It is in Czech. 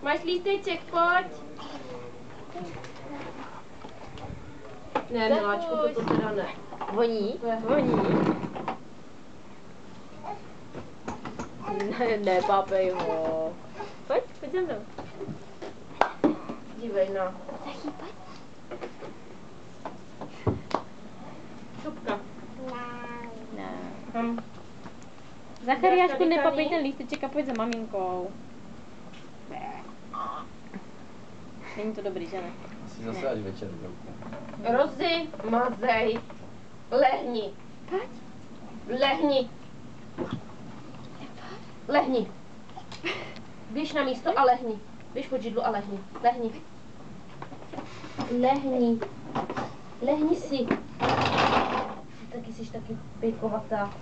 Máš lísteček, pojď. Ne, miláčku, to teda ne. Voní? Voní. Ne, papej ho. Pojď se mnou. Dívej, no. Šupka. Ne. Zachariášku, nepapej ten lísteček a pojď za maminkou. Není to dobrý, že ne? Asi zase až večer velkou. Rozi, mazej. Lehni. Pojď. Lehni. Lehni. Běž na místo a lehni. Běž pod židlu a lehni. Lehni. Lehni. Lehni si. Ty taky jsi taky pejkovatá.